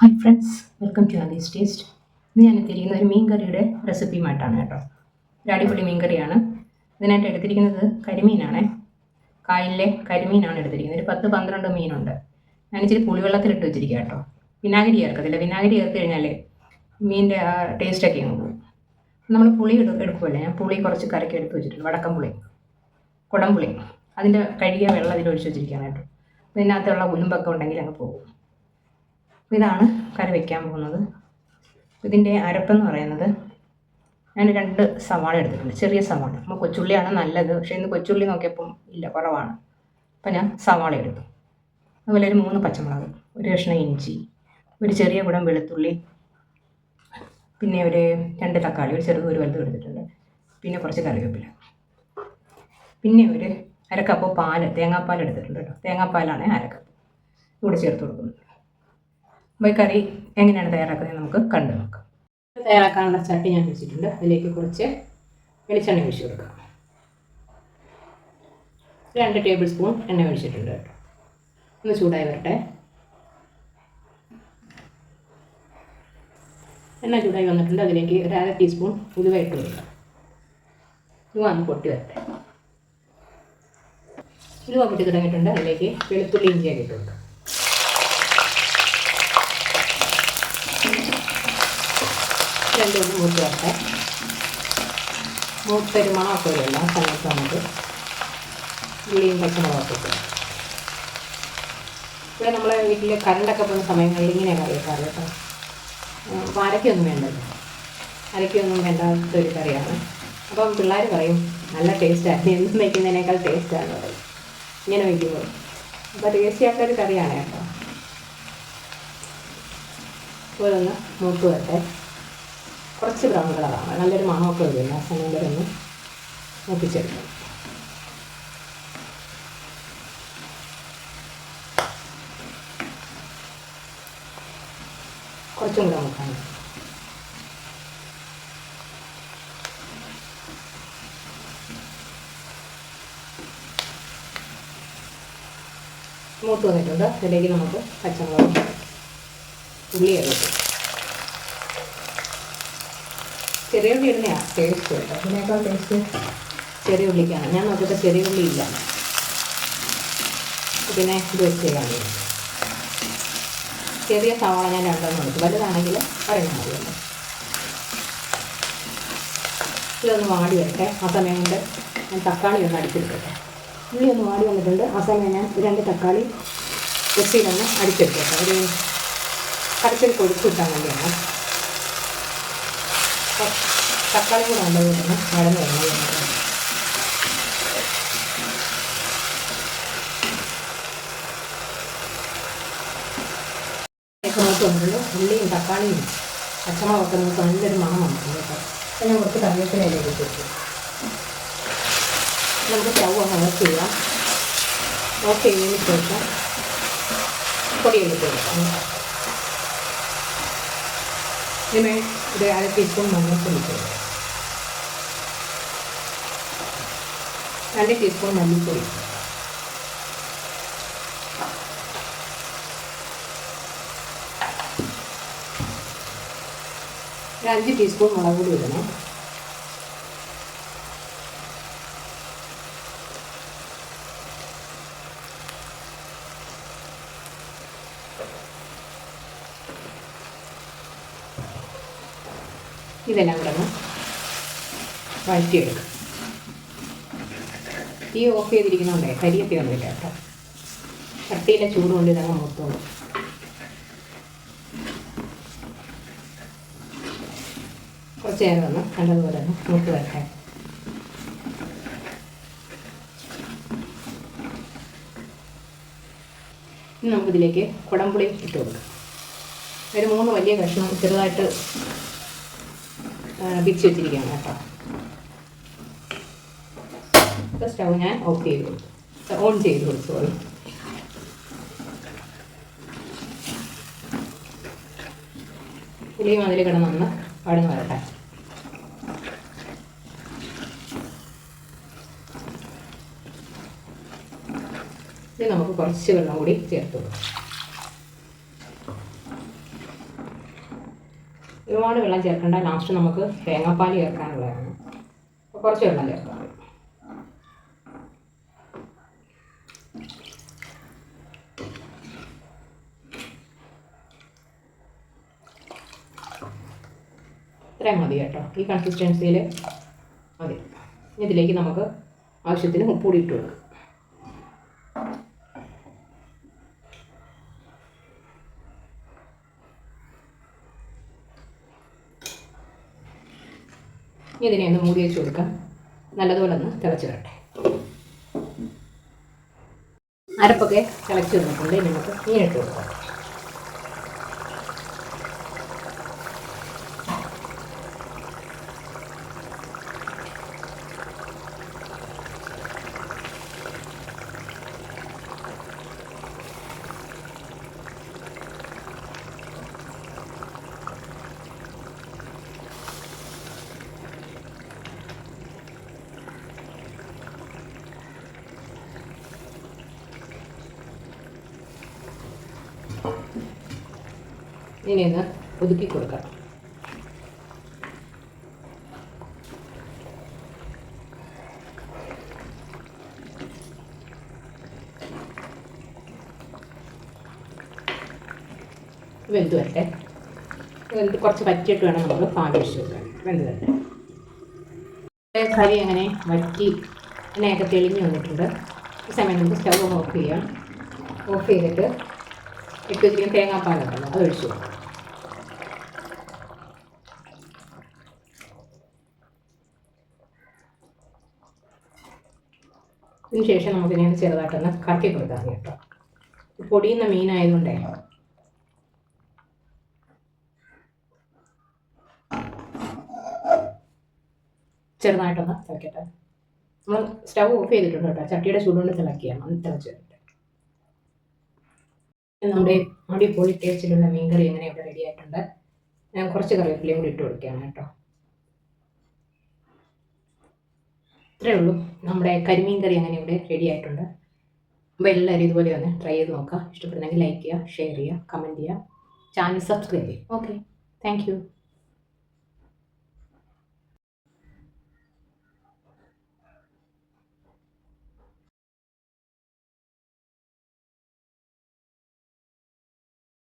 Hi friends, welcome to Aadhi's taste. ഇന്ന് ഞാൻ എത്തിയിരിക്കുന്ന ഒരു മീൻ കറിയുടെ റെസിപ്പിയുമായിട്ടാണ് കേട്ടോ. ഒരു അടിപൊളി മീൻ കറിയാണ്. ഇതിനായിട്ട് എടുത്തിരിക്കുന്നത് കരിമീനാണ്. കായലിലെ കരിമീനാണ് എടുത്തിരിക്കുന്നത്. ഒരു 10-12 മീനുണ്ട്. ഞാൻ ഇച്ചിരി പുളിവെള്ളത്തിലിട്ട് വെച്ചിരിക്കുക കേട്ടോ. വിനാഗിരി ചേർക്കത്തില്ല. വിനാഗിരി ചേർത്ത് കഴിഞ്ഞാൽ മീനിൻ്റെ ആ ടേസ്റ്റൊക്കെ അങ്ങ് പോകും. നമ്മൾ പുളി എടുക്കുമല്ലേ, ഞാൻ പുളി കുറച്ച് കരക്കി എടുത്ത് വെച്ചിട്ടുണ്ട്. വടക്കം പുളി, കുടംപുളി, അതിൻ്റെ കഴുകിയ വെള്ളം ഇതിൽ ഒഴിച്ച് വെച്ചിരിക്കുകയാണ് കേട്ടോ. അപ്പോൾ ഇതിനകത്തുള്ള ഉലുമ്പൊക്കെ ഉണ്ടെങ്കിൽ അങ്ങ് പോകും. ഇതാണ് കറി വയ്ക്കാൻ പോകുന്നത്. ഇതിൻ്റെ അരപ്പെന്ന് പറയുന്നത്, ഞാൻ 2 സവാള എടുത്തിട്ടുണ്ട്, ചെറിയ സവാള. നമ്മൾ കൊച്ചുള്ളിയാണ് നല്ലത്, പക്ഷേ ഇന്ന് കൊച്ചുള്ളി നോക്കിയപ്പം ഇല്ല, കുറവാണ്. അപ്പം ഞാൻ സവാള എടുത്തു. അതുപോലെ ഒരു 3 പച്ചമുളക്, ഒരു കഷ്ണം ഇഞ്ചി, ഒരു ചെറിയ കുടം വെളുത്തുള്ളി, പിന്നെ ഒരു 2 തക്കാളി, ഒരു ചെറുത് ഒരു വലുത് എടുത്തിട്ടുണ്ട്, പിന്നെ കുറച്ച് കറിവേപ്പില, പിന്നെ ഒരു അരക്കപ്പ് പാല്, തേങ്ങാപ്പാൽ എടുത്തിട്ടുണ്ട് കേട്ടോ. തേങ്ങാപ്പാലാണ് അരക്കപ്പ് കൂടെ ചേർത്ത് കൊടുക്കുന്നത്. അപ്പോൾ ഈ കറി എങ്ങനെയാണ് തയ്യാറാക്കുന്നത് നമുക്ക് കണ്ടു നോക്കാം. തയ്യാറാക്കാനുള്ള ചട്ടി ഞാൻ വെച്ചിട്ടുണ്ട്. അതിലേക്ക് കുറച്ച് വെളിച്ചെണ്ണ ഒഴിച്ച് കൊടുക്കാം. 2 ടേബിൾ സ്പൂൺ എണ്ണ ഒഴിച്ചിട്ടുണ്ട് കേട്ടോ. ഒന്ന് ചൂടായി വരട്ടെ. എണ്ണ ചൂടായി വന്നിട്ടുണ്ട്. അതിലേക്ക് ഒരു 1/2 ടീസ്പൂൺ ഉലുവ ഇട്ട് കൊടുക്കാം. ഉലുവ ഒന്ന് പൊട്ടി വരട്ടെ. ഉലുവ പൊട്ടി തുടങ്ങിയിട്ടുണ്ട്. അതിലേക്ക് വെളുത്തുള്ളി ഇഞ്ചിയൊക്കെ ഇട്ട് കൊടുക്കാം. രണ്ടും മൂത്ത് വരട്ടെ. മൂത്തൊരു മണമൊക്കെ വരുമല്ലോ, ആ സമയത്ത് നമുക്ക് ഉള്ളിയും പച്ചമുളകൊക്കെ ഇട്ട്. ഇവിടെ നമ്മളെ വീട്ടിൽ കറണ്ടൊക്കെ പോകുന്ന സമയങ്ങളിൽ ഇങ്ങനെയാണ് കറി വെക്കാറ് കേട്ടോ. അപ്പോൾ അരക്കൊന്നും വേണ്ടല്ലോ, അരക്കൊന്നും വേണ്ടാത്തൊരു കറിയാണ്. അപ്പം പിള്ളേർ പറയും നല്ല ടേസ്റ്റാണ്, എന്നും വയ്ക്കുന്നതിനേക്കാൾ ടേസ്റ്റാണ് പറയും ഇങ്ങനെ വയ്ക്കുമ്പോൾ. അപ്പോൾ ടേസ്റ്റി ആയിട്ടൊരു കറിയാണ് കേട്ടോ. ഇതൊന്ന് മൂത്ത് വരട്ടെ. കുറച്ച് ബ്രൗൺ കളറാണ്, നല്ലൊരു മണമൊക്കെ വരില്ല. ആ സമയം വരെ ഒന്ന് മൂപ്പിച്ചെടുക്കണം. കുറച്ചും കൂടെ നോക്കാൻ മൂത്ത് വന്നിട്ടുണ്ട്. അതിലേക്ക് നമുക്ക് പച്ചമുളകും ഉള്ളി ഇടും. ചെറിയ ഉള്ളി ഇടുന്നതാണ് ടേസ്റ്റ് കേട്ടോ. അതിനേക്കാൾ ടേസ്റ്റ് ചെറിയ ഉള്ളിക്കാണ്. ഞാൻ നോക്കിയിട്ട് ചെറിയ ഉള്ളി ഇല്ല, പിന്നെ ഇത് വെച്ച് ചെയ്യാൻ വേണ്ടി ചെറിയ സവാള ഞാൻ 2 എടുത്തു. വലുതാണെങ്കിൽ ഒരെണ്ണം മതിയല്ലോ. ഇതൊന്ന് വാടി വരട്ടെ. ആ സമയം കൊണ്ട് ഞാൻ തക്കാളി ഒന്ന് അടിച്ചെടുക്കട്ടെ. ഉള്ളി ഒന്ന് വാടി വന്നിട്ടുണ്ട്. ആ സമയം ഞാൻ 2 തക്കാളി മിക്സിയിലൊന്ന് അടിച്ചെടുക്കട്ടെ. ഒരു കടച്ചിൽ കൊടുത്തിട്ടാൽ വേണ്ടിയാണ്. തക്കാളി കൂടെ നല്ലതുകൊണ്ട് വഴന്ന് വരണം. നോക്കുന്നുണ്ട് ഉള്ളിയും തക്കാളിയും പച്ചമുളകൊക്കെ നമുക്ക് നല്ലൊരു മണം വന്നിട്ടുണ്ട് കേട്ടോ. അപ്പം ഞാൻ കുറച്ച് കറിവേപ്പിലയിലേക്ക് ഇട്ടു. നമുക്ക് സ്റ്റൗ ഒന്ന് ഓഫ് ചെയ്യാം. ഓഫ് ചെയ്തതിന് ശേഷം പൊടിയെടുത്ത് കൊടുക്കാം. ഇതിന് ഒരു 1/2 ടീസ്പൂൺ മഞ്ഞൾപ്പൊടി ഇട്ട് കൊടുക്കാം. 2 ടീസ്പൂൺ മല്ലിപ്പൊടി, 5 ടീസ്പൂൺ മുളക് പൊടി ഇടണം. ഇതെല്ലാം കൂടെ ഒന്ന് വഴറ്റിയെടുക്കും. തീ ഓഫ് ചെയ്തിരിക്കുന്നുണ്ടേ കരിയൊക്കെ വന്നില്ല കേട്ടോ. ചട്ടിയിലെ ചൂട് കൊണ്ട് ഇതങ്ങ് മൂത്തോളും. കുറച്ച് നേരം ഒന്ന് നല്ലതുപോലെ ഒന്ന് മൂത്ത് വരട്ടെ. ഇനി നമുക്കിതിലേക്ക് കുടംപുളി ഇട്ട് കൊടുക്കാം. ഒരു 3 വലിയ കഷ്ണം ചെറുതായിട്ട് പിച്ച് വെച്ചിരിക്കുകയാണ് കേട്ടോ. ഇപ്പോൾ സ്റ്റൗ ഞാൻ ഓൺ ചെയ്ത് കൊടുത്തു. പുളിയും അതിൽ കിടന്നൊന്ന് വഴന്ന് വരട്ടെ. ഇത് നമുക്ക് കുറച്ച് വെള്ളം കൂടി ചേർത്ത് കൊടുക്കാം. ഒരുപാട് വെള്ളം ചേർക്കേണ്ട. ലാസ്റ്റ് നമുക്ക് തേങ്ങാപ്പാൽ ചേർക്കാനുള്ളതാണ്. അപ്പോൾ കുറച്ച് വെള്ളം ചേർക്കാം. ഇത്രയും മതി കേട്ടോ. ഈ കൺസിസ്റ്റൻസിയിൽ മതി. ഇതിലേക്ക് നമുക്ക് ആവശ്യത്തിന് ഉപ്പ് കൂടി ഇട്ട് കൊടുക്കാം. ഇതിനെ ഒന്ന് മൂടി വെച്ച് കൊടുക്കാം. നല്ലതുപോലെ ഒന്ന് തിളച്ച് വരട്ടെ. അരപ്പൊക്കെ തിളച്ച് വന്നിട്ടുണ്ട്. നമുക്ക് മീനിട്ട് കൊടുക്കാം. ഇനി ഒന്ന് ഒതുക്കി കൊടുക്കാം. വെന്ത് വരട്ടെ. വെന്ത് കുറച്ച് പറ്റിയിട്ട് വേണം നമ്മൾ പാലൊഴിച്ച് കൊടുക്കാൻ. വെന്ത് വരട്ടെ. കറി അങ്ങനെ വറ്റി എണ്ണയൊക്കെ തെളിഞ്ഞ് വന്നിട്ടുണ്ട്. ഈ സമയം നമുക്ക് സ്റ്റവ് ഒന്ന് ഓഫ് ചെയ്യാം. ഓഫ് ചെയ്തിട്ട് ഇട്ട് വെച്ചിരിക്കുന്ന തേങ്ങാപ്പാലുണ്ടല്ലോ അത് ഒഴിച്ചു കൊടുക്കാം. ഇതിന് ശേഷം നമുക്കിനി ചെറുതായിട്ടൊന്ന് കറക്കി കൊടുക്കാം കേട്ടോ. പൊടിയുന്ന മീനായതുകൊണ്ടേ ചെറുതായിട്ടൊന്ന് തിളക്കട്ടെ. നമ്മൾ സ്റ്റവ് ഓഫ് ചെയ്തിട്ടുണ്ട് കേട്ടോ. ചട്ടിയുടെ ചൂടുകൊണ്ട് തിളക്കിയാണ്. ഒന്ന് തിളച്ച് വരട്ടെ. നമ്മുടെ അടിപൊളി ടേസ്റ്റിലുള്ള മീൻകറി എങ്ങനെ ഇവിടെ റെഡി ആയിട്ടുണ്ട്. ഞാൻ കുറച്ച് കറിവേപ്പിലയും കൂടി ഇട്ട് കൊടുക്കുകയാണ് കേട്ടോ. ഇത്രയേ ഉള്ളൂ. നമ്മുടെ കരിമീൻ കറി അങ്ങനെ ഇവിടെ റെഡി ആയിട്ടുണ്ട്. അപ്പോൾ എല്ലാവരും ഇതുപോലെ ഒന്ന് ട്രൈ ചെയ്ത് നോക്കുക. ഇഷ്ടപ്പെടുന്നെങ്കിൽ ലൈക്ക് ചെയ്യുക, ഷെയർ ചെയ്യുക, കമൻറ്റ് ചെയ്യുക, ചാനൽ സബ്സ്ക്രൈബ് ചെയ്യുക. Okay, thank you.